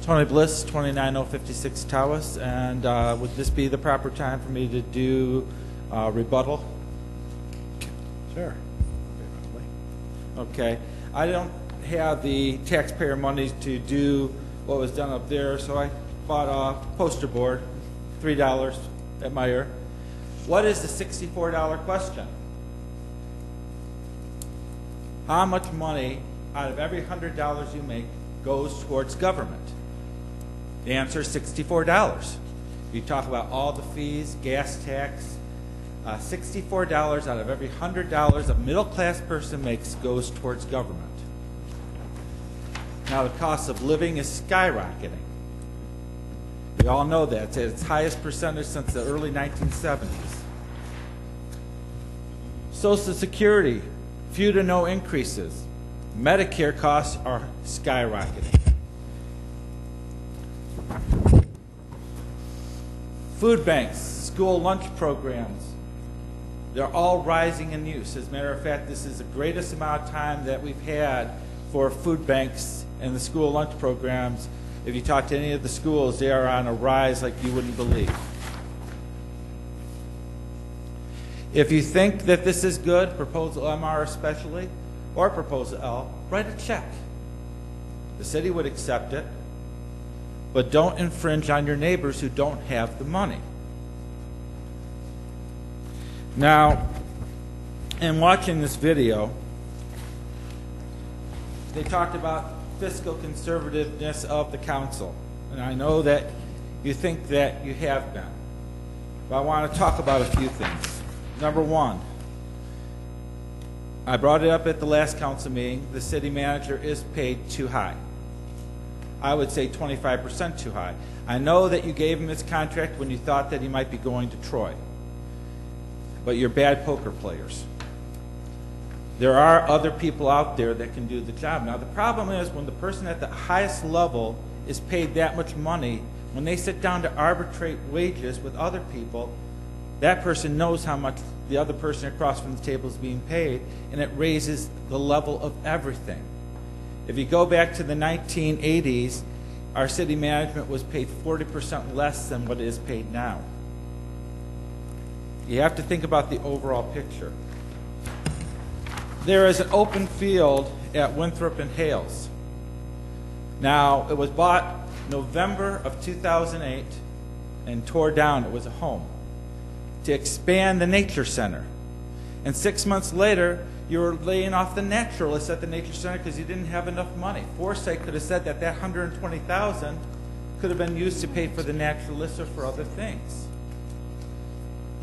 Tony Bliss, 29056 Tawas, and would this be the proper time for me to do rebuttal? Sure. Okay. I don't have the taxpayer money to do what was done up there, so I bought a poster board, $3 at Meyer. What is the $64 question? How much money out of every $100 you make goes towards government? The answer is $64. You talk about all the fees, gas tax, $64 out of every $100 a middle-class person makes goes towards government. Now the cost of living is skyrocketing. We all know that. It's at its highest percentage since the early 1970s. Social Security, few to no increases. Medicare costs are skyrocketing. Food banks, school lunch programs, they're all rising in use. As a matter of fact, this is the greatest amount of time that we've had for food banks and the school lunch programs. If you talk to any of the schools, they are on a rise like you wouldn't believe. If you think that this is good, Proposal MR especially, or Proposal L, write a check. The city would accept it, but don't infringe on your neighbors who don't have the money. Now, in watching this video, they talked about fiscal conservativeness of the council. And I know that you think that you have been. But I want to talk about a few things. Number one, I brought it up at the last council meeting. The city manager is paid too high. I would say 25% too high. I know that you gave him his contract when you thought that he might be going to Troy. But you're bad poker players. There are other people out there that can do the job. Now the problem is when the person at the highest level is paid that much money, when they sit down to arbitrate wages with other people, that person knows how much the other person across from the table is being paid, and it raises the level of everything. If you go back to the 1980s, our city management was paid 40% less than what it is paid now. You have to think about the overall picture. There is an open field at Winthrop and Hales. Now, it was bought November of 2008 and tore down. It was a home to expand the nature center. And 6 months later, you were laying off the naturalists at the nature center because you didn't have enough money. Foresight could have said that that $120,000 could have been used to pay for the naturalists or for other things.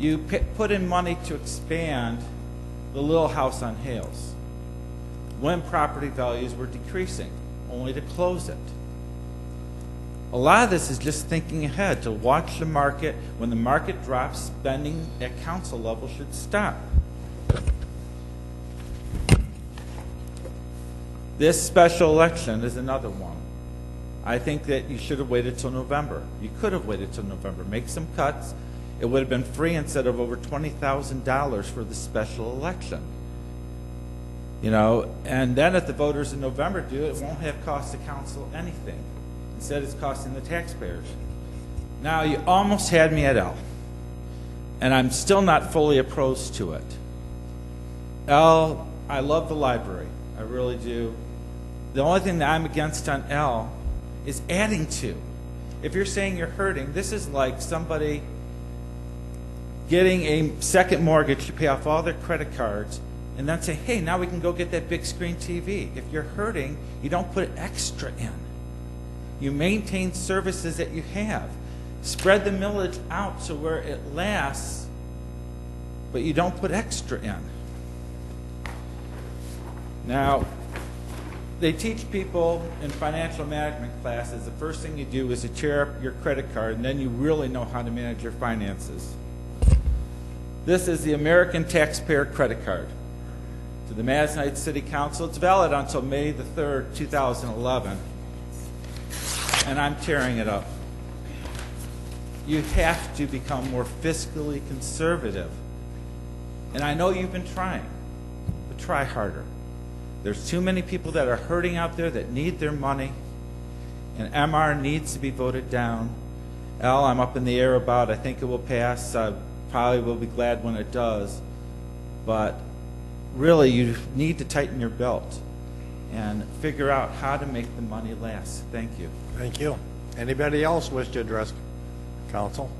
You put in money to expand the little house on Hales when property values were decreasing, only to close it. A lot of this is just thinking ahead to watch the market. When the market drops, spending at council level should stop. This special election is another one. I think that you should have waited till November. You could have waited till November. Make some cuts. It would have been free instead of over $20,000 for the special election. You know, and then if the voters in November do it, it won't have cost the council anything. Instead, it's costing the taxpayers. Now, you almost had me at L, and I'm still not fully opposed to it. L, I love the library. I really do. The only thing that I'm against on L is adding to. If you're saying you're hurting, this is like somebody getting a second mortgage to pay off all their credit cards and then say, hey, now we can go get that big screen TV. If you're hurting, you don't put extra in. You maintain services that you have. Spread the millage out so where it lasts, but you don't put extra in. Now, they teach people in financial management classes the first thing you do is to tear up your credit card, and then you really know how to manage your finances. This is the American Taxpayer Credit Card. To the Madison Heights City Council, it's valid until May the 3rd, 2011. And I'm tearing it up. You have to become more fiscally conservative. And I know you've been trying, but try harder. There's too many people that are hurting out there that need their money, and MR needs to be voted down. L, I'm up in the air about. I think it will pass. I probably will be glad when it does. But really, you need to tighten your belt and figure out how to make the money last. Thank you. Thank you. Anybody else wish to address council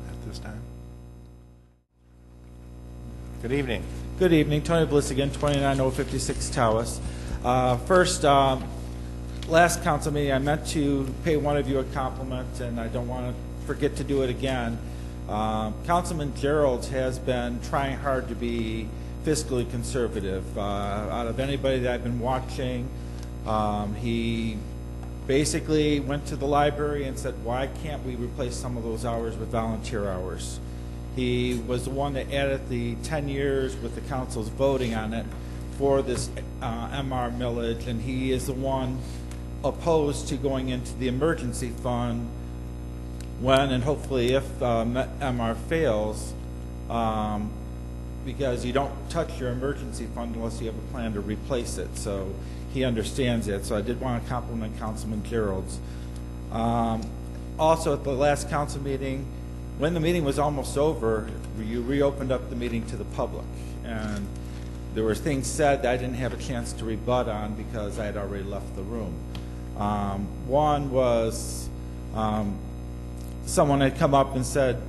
at this time? Good evening. Good evening. Tony Bliss again, 29056 Tawas. First, last council meeting, I meant to pay one of you a compliment, and I don't want to forget to do it again. Councilman Gerald has been trying hard to be fiscally conservative. Out of anybody that I've been watching, he basically went to the library and said, why can't we replace some of those hours with volunteer hours? He was the one that added the 10 years with the council's voting on it for this MR millage, and he is the one opposed to going into the emergency fund when and hopefully if MR fails, because you don't touch your emergency fund unless you have a plan to replace it. So he understands it. So I did want to compliment Councilman Gerald's. Also at the last council meeting, when the meeting was almost over, you reopened up the meeting to the public, and there were things said that I didn't have a chance to rebut on because I had already left the room. One was someone had come up and said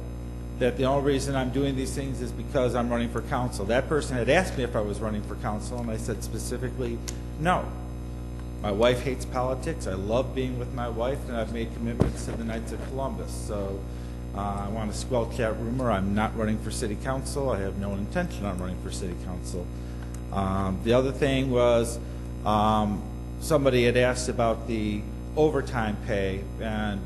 that the only reason I'm doing these things is because I'm running for council. That person had asked me if I was running for council, and I said specifically, no. My wife hates politics. I love being with my wife, and I've made commitments to the Knights of Columbus. So I want to squelch that rumor. I'm not running for city council. I have no intention on running for city council. The other thing was somebody had asked about the overtime pay, and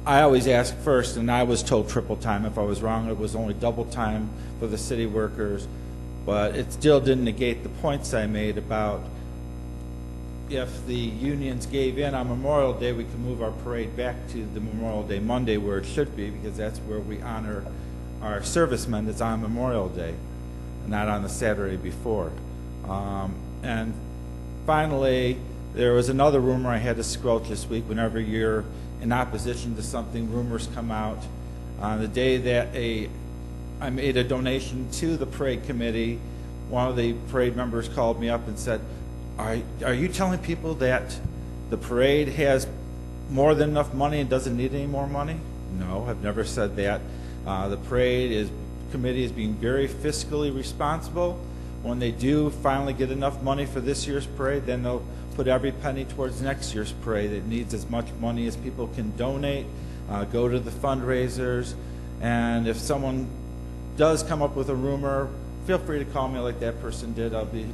I always ask first, and I was told triple time. If I was wrong, it was only double time for the city workers, but it still didn't negate the points I made about if the unions gave in on Memorial Day, we could move our parade back to the Memorial Day Monday where it should be, because that's where we honor our servicemen. That's on Memorial Day, not on the Saturday before. And finally, there was another rumor I had to squelch this week. Whenever you're in opposition to something, rumors come out. On the day that I made a donation to the parade committee, one of the parade members called me up and said, are you telling people that the parade has more than enough money and doesn't need any more money? No, I've never said that. The parade committee is being very fiscally responsible. When they do finally get enough money for this year's parade, then they'll put every penny towards next year's parade. It needs as much money as people can donate, go to the fundraisers, and if someone does come up with a rumor, feel free to call me like that person did. I'll be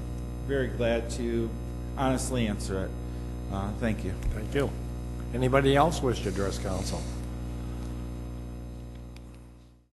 very glad to honestly answer it. Thank you. Thank you. Anybody else wish to address council?